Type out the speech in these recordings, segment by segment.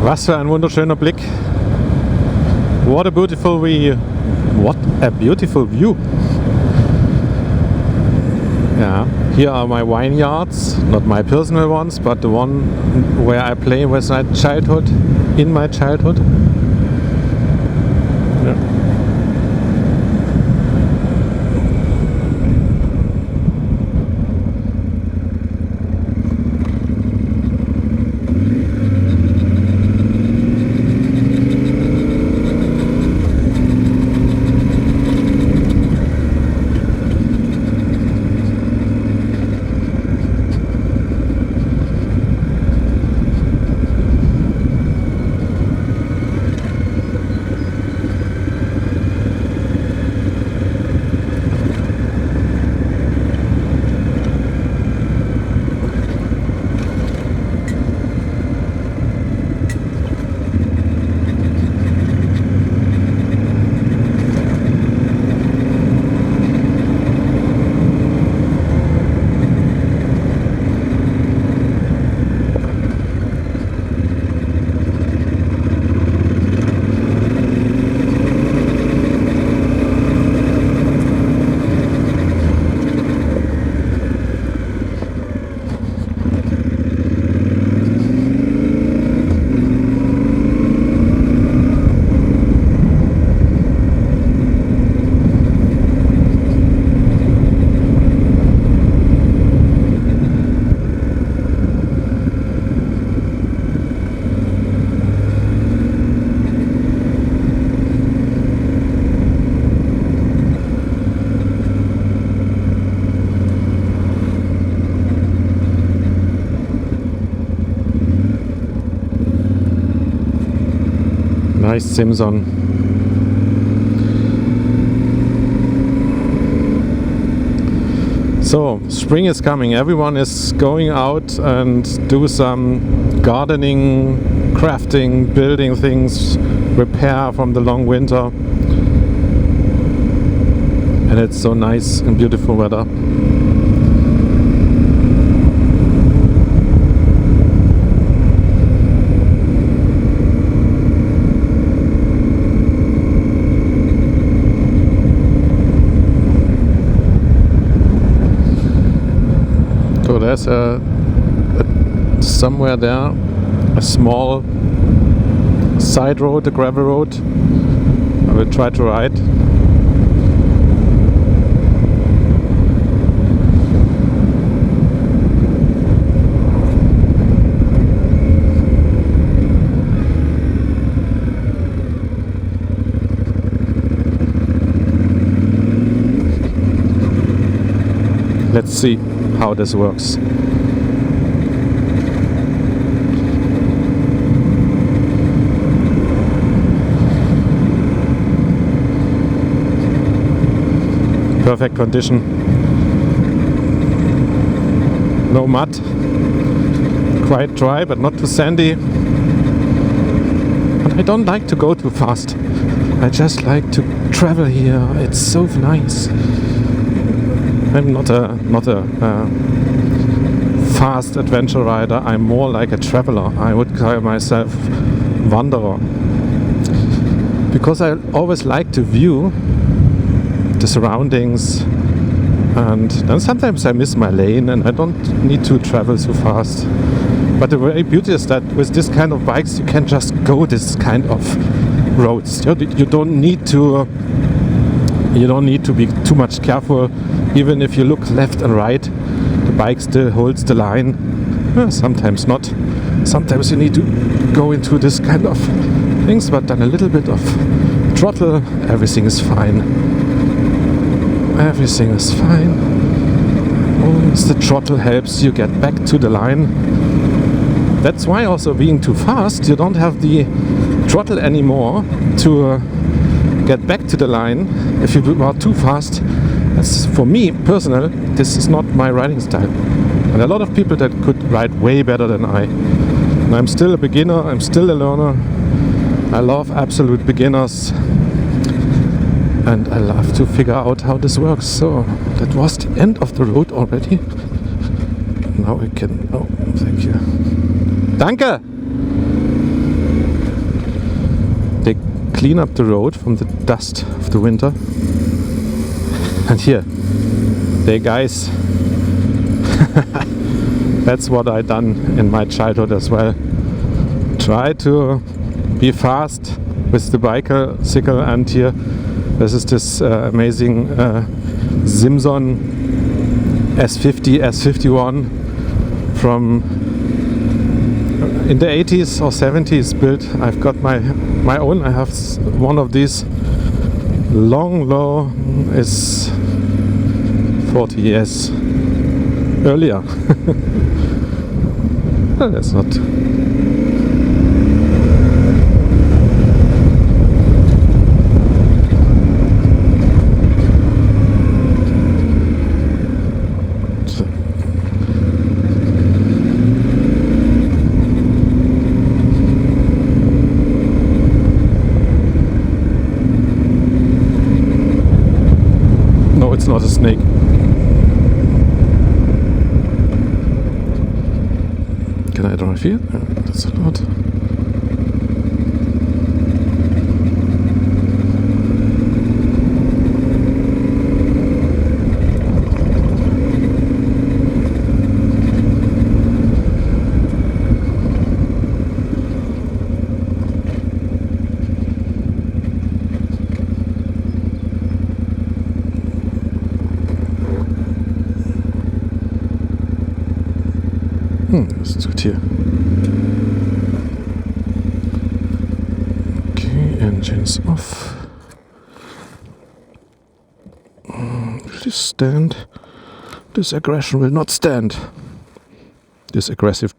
Was für ein wunderschöner Blick. What a beautiful view. What a beautiful view. Yeah, here are my vineyards, not my personal ones, but the one where I play with my childhood, in my childhood. Yeah. Nice Simson. So, spring is coming. Everyone is going out and do some gardening, crafting, building things, repair from the long winter. And it's so nice and beautiful weather. So there's somewhere there a small side road, a gravel road. I will try to ride. Let's see how this works. Perfect condition. No mud. Quite dry but not too sandy. And I don't like to go too fast. I just like to travel here. It's so nice. I'm not a fast adventure rider. I'm more like a traveler. I would call myself wanderer, because I always like to view the surroundings, and then sometimes I miss my lane and I don't need to travel so fast. But the very beauty is that with this kind of bikes you can just go this kind of roads. You don't need to be too much careful. Even if you look left and right, the bike still holds the line. Sometimes not. Sometimes you need to go into this kind of things, but then a little bit of throttle, everything is fine. Everything is fine. Always the throttle helps you get back to the line. That's why also being too fast, you don't have the throttle anymore to get back to the line. If you are too fast, that's, for me personal, this is not my riding style. And a lot of people that could ride way better than I. And I'm still a beginner, I'm still a learner. I love absolute beginners. And I love to figure out how this works. So that was the end of the road already. Now we can, oh, thank you. Danke! clean up the road from the dust of the winter. And here, they guys, that's what I done in my childhood as well. Try to be fast with the bicycle, and here, this is this amazing Simson S51 from in the 80s or 70s built. I've got my own. I have one of these. Long low is 40 years earlier. That's not. It's not a snake. Can I drive here? That's not. That's good here. Okay, engines off. Will this stand? This aggression will not stand. This aggressive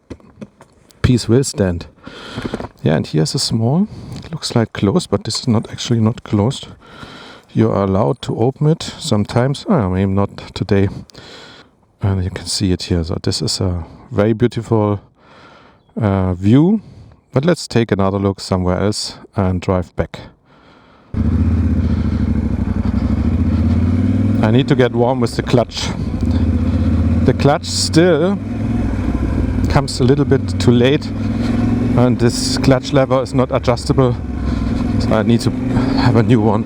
piece will stand. Yeah, and here's a small, looks like closed, but this is not actually not closed. You are allowed to open it sometimes, maybe not today. And you can see it here. So this is a very beautiful view, but let's take another look somewhere else and drive back. I need to get warm with the clutch. The clutch still comes a little bit too late, and this clutch lever is not adjustable, so I need to have a new one.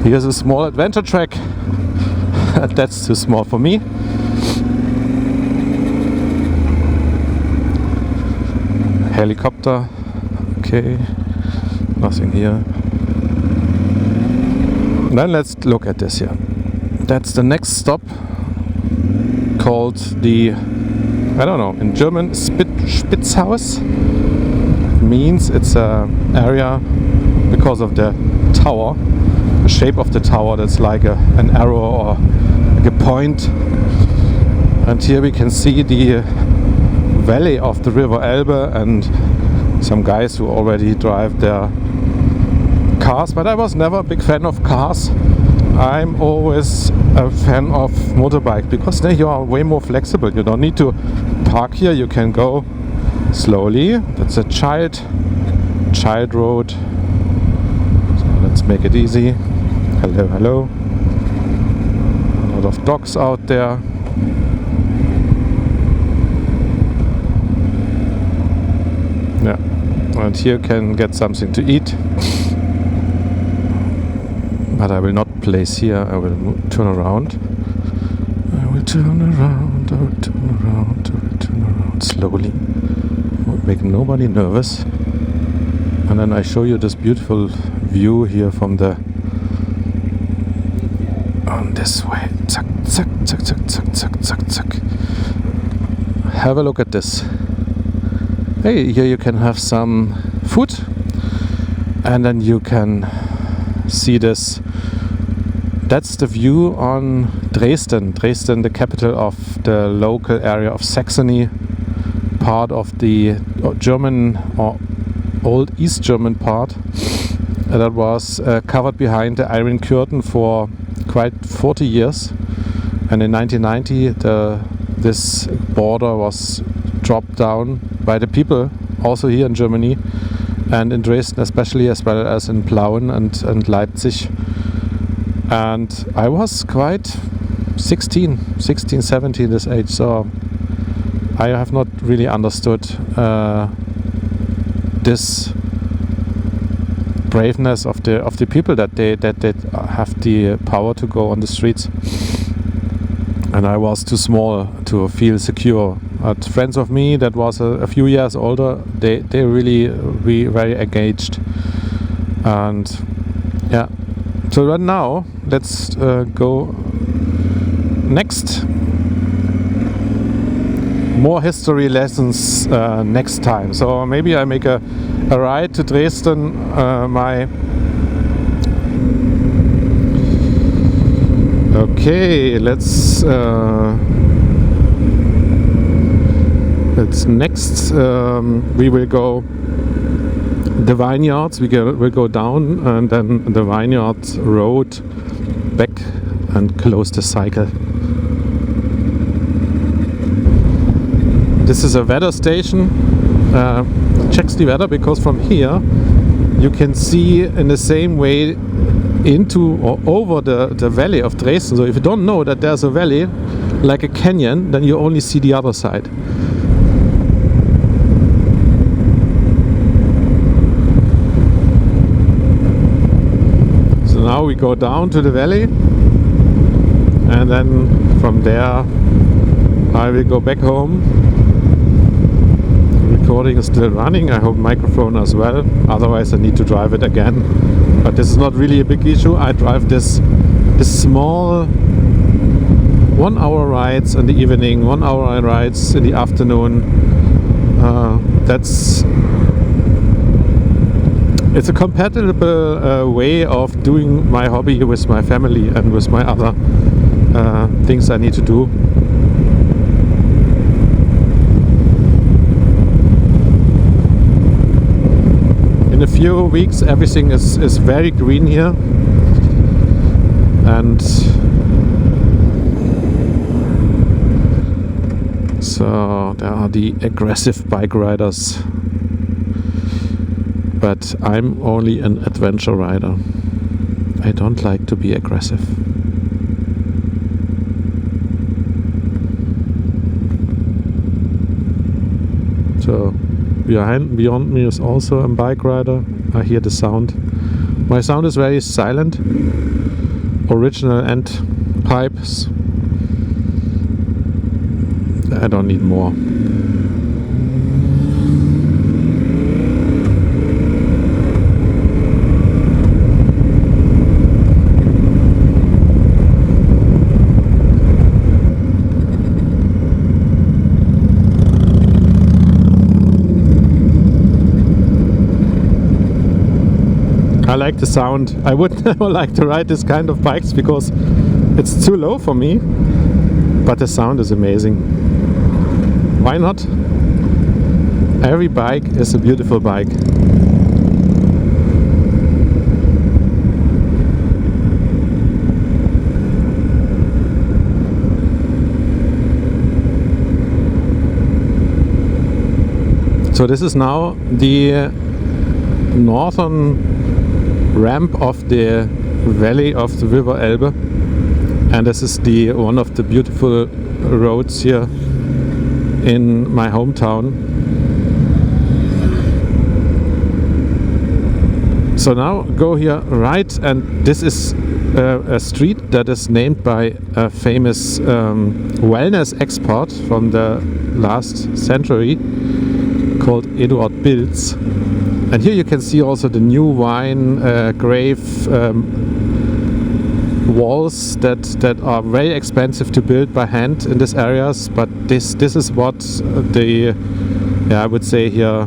Here's a small adventure track. That's too small for me. Helicopter, okay, nothing here. Then let's look at this here. That's the next stop, called the, I don't know, in German, Spitzhaus. Means it's an area because of the tower, the shape of the tower, that's like an arrow or like a point. And here we can see the valley of the river Elbe and some guys who already drive their cars, but I was never a big fan of cars. I'm always a fan of motorbike because then you are way more flexible. You don't need to park here, you can go slowly. That's a child road, so let's make it easy. Hello, hello. A lot of dogs out there. Yeah, and here you can get something to eat, but I will not place here. I will turn around. I will turn around. I will turn around. I will turn around slowly. Won't make nobody nervous. And then I show you this beautiful view here from the on this way. Zack, zack, zack, zack, zack, zack, zack, zack. Have a look at this. Hey, here you can have some food, and then you can see this. That's the view on Dresden. Dresden, the capital of the local area of Saxony, part of the German or old East German part that was covered behind the Iron Curtain for quite 40 years. And in 1990, this border was dropped down by the people, also here in Germany and in Dresden especially, as well as in Plauen and Leipzig. And I was quite 16, 17 this age, so I have not really understood this braveness of the people that they have the power to go on the streets. And I was too small to feel secure. But friends of me that was a few years older, they really very engaged. And yeah, so right now let's go next. More history lessons next time. So maybe I make a ride to Dresden. Okay, let's next we will go the vineyards. We'll go down and then the vineyard road back and close the cycle. This is a weather station. Checks the weather because from here you can see in the same way into or over the valley of Dresden. So if you don't know that there's a valley like a canyon, then you only see the other side. So now we go down to the valley, and then from there I will go back home. The recording is still running. I hope microphone as well, otherwise I need to drive it again. But this is not really a big issue. I drive this small 1 hour rides in the evening, 1 hour rides in the afternoon. It's a compatible way of doing my hobby with my family and with my other things I need to do. In a few weeks everything is very green here, and so there are the aggressive bike riders, but I'm only an adventure rider. I don't like to be aggressive. So beyond me is also a bike rider. I hear the sound. My sound is very silent. Original end pipes. I don't need more. I like the sound. I would never like to ride this kind of bikes because it's too low for me, but the sound is amazing. Why not? Every bike is a beautiful bike. So this is now the northern ramp of the valley of the river Elbe, and this is one of the beautiful roads here in my hometown. So now go here right, and this is a street that is named by a famous wellness expert from the last century called Bilz. And here you can see also the new wine grave walls that are very expensive to build by hand in these areas. But this is what I would say here,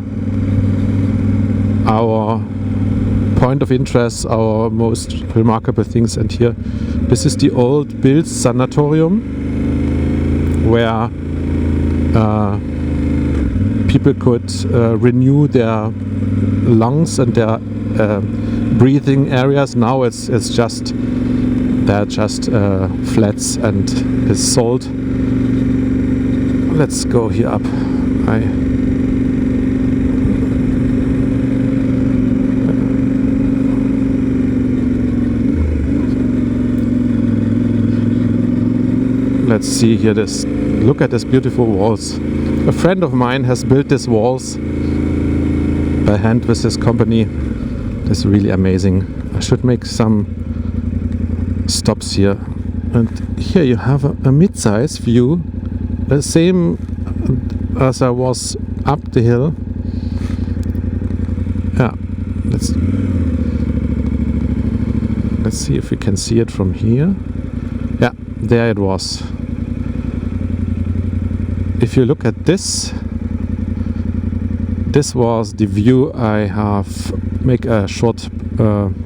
our point of interest, our most remarkable things. And here, this is the old Bilz Sanatorium, where people could renew their lungs and their breathing areas. Now they're just flats and is salt. Let's go here up. Let's see here. Look at these beautiful walls. A friend of mine has built these walls by hand with his company. That's really amazing. I should make some stops here. And here you have a mid-size view, the same as I was up the hill. Yeah, let's see if we can see it from here. Yeah, there it was. If you look at this was the view. I have make a short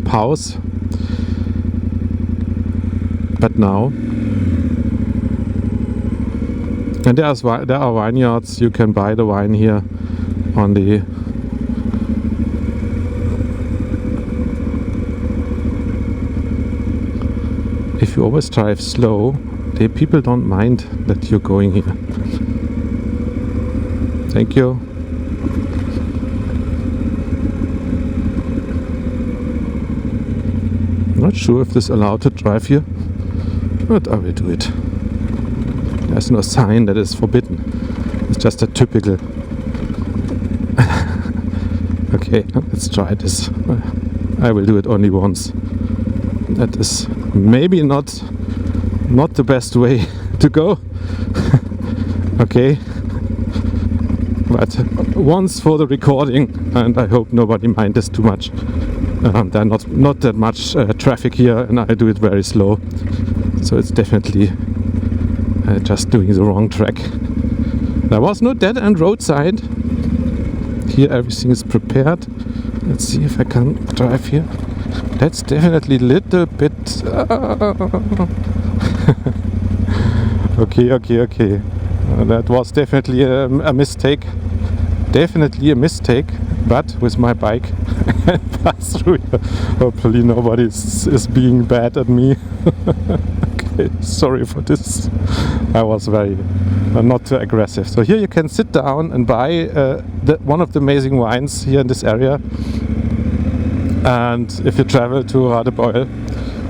pause. But now, and there are vineyards. You can buy the wine here on the if you always drive slow, the people don't mind that you're going here. Thank you. Not sure if this is allowed to drive here, but I will do it. There's no sign that is forbidden. It's just a typical. Okay, let's try this. I will do it only once. That is maybe not the best way to go. Okay, but once for the recording, and I hope nobody mind this too much. There are not that much traffic here, and I do it very slow, so it's definitely just doing the wrong track. There was no dead end roadside. Here everything is prepared. Let's see if I can drive here. That's definitely a little bit okay. That was definitely a mistake. Definitely a mistake, but with my bike I pass through here. Hopefully nobody is being bad at me. Okay, sorry for this. I was very not too aggressive. So here you can sit down and buy one of the amazing wines here in this area. And if you travel to Radebeul,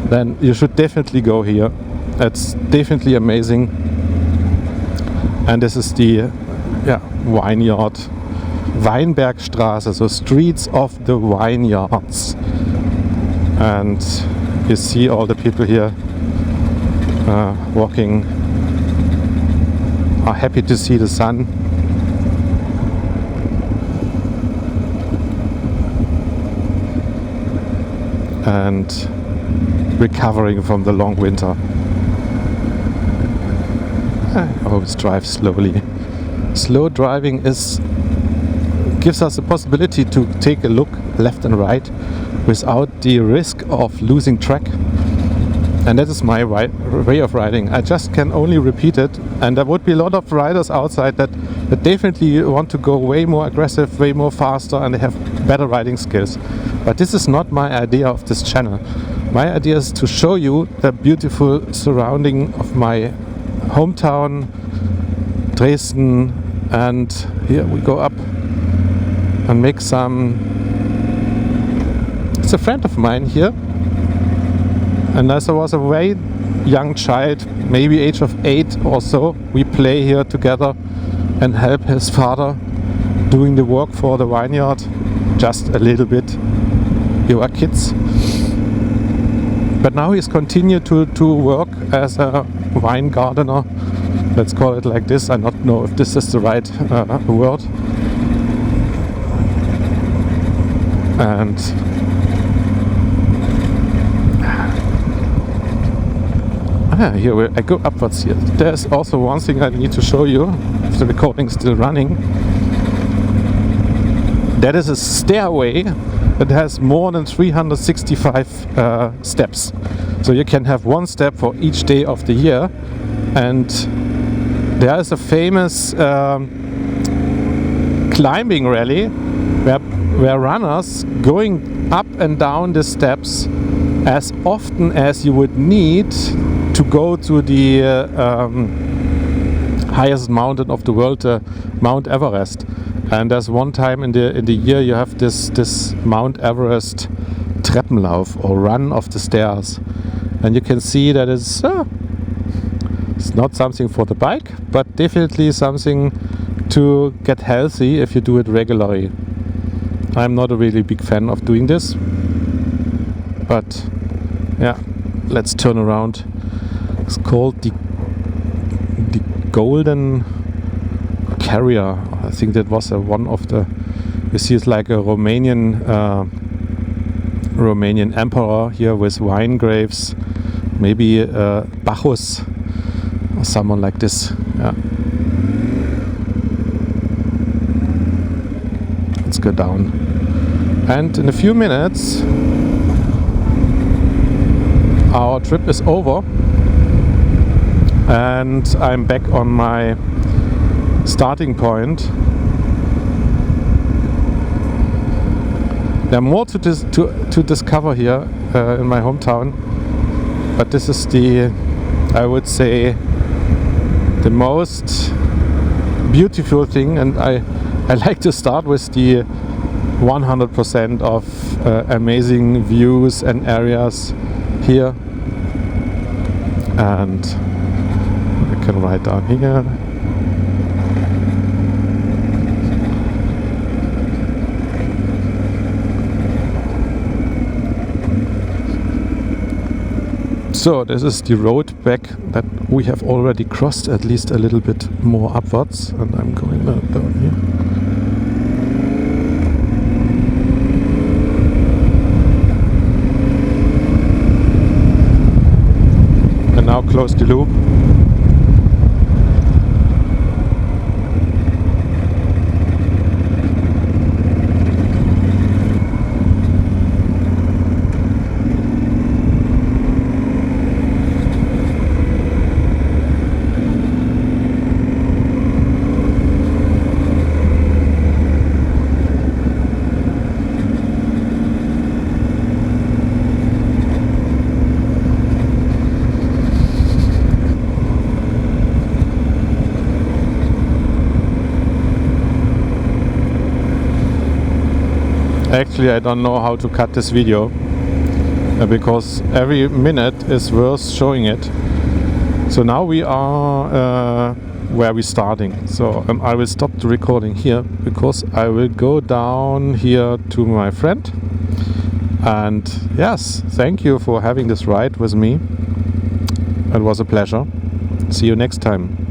then you should definitely go here. It's definitely amazing. And this is the vineyard, Weinbergstraße, so streets of the vineyards. And you see all the people here walking, are happy to see the sun. And recovering from the long winter. I always drive slowly. Slow driving gives us the possibility to take a look left and right without the risk of losing track. And that is my way of riding. I just can only repeat it, and there would be a lot of riders outside that definitely want to go way more aggressive, way more faster, and they have better riding skills. But this is not my idea of this channel. My idea is to show you the beautiful surrounding of my hometown, Dresden, and here we go up and make some. It's a friend of mine here, and as I was a very young child, maybe age of 8 or so, we play here together and help his father doing the work for the vineyard, just a little bit. We were kids, but now he's continued to work as a wine gardener. Let's call it like this. I don't know if this is the right word. And here I go upwards here. There's also one thing I need to show you, if the recording is still running. That is a stairway that has more than 365 steps. So you can have one step for each day of the year. And there is a famous climbing rally where runners going up and down the steps as often as you would need to go to the highest mountain of the world, Mount Everest. And there's one time in the year you have this Mount Everest Treppenlauf, or run of the stairs, and you can see that it's not something for the bike, but definitely something to get healthy if you do it regularly. I'm not a really big fan of doing this, but yeah, let's turn around. It's called the Golden Carrier. I think that was one of the, you see it's like a Romanian emperor here with wine grapes, maybe Bacchus or someone like this. Yeah. Let's go down, and in a few minutes our trip is over and I'm back on my starting point. There are more to discover here in my hometown, but this is the, I would say, the most beautiful thing, and I like to start with the 100% of amazing views and areas here, and I can write down here. So this is the road back that we have already crossed, at least a little bit more upwards, and I'm going down here. And now close the loop. Actually, I don't know how to cut this video because every minute is worth showing it. So now we are where we're starting. So I will stop the recording here because I will go down here to my friend. And yes, thank you for having this ride with me. It was a pleasure. See you next time.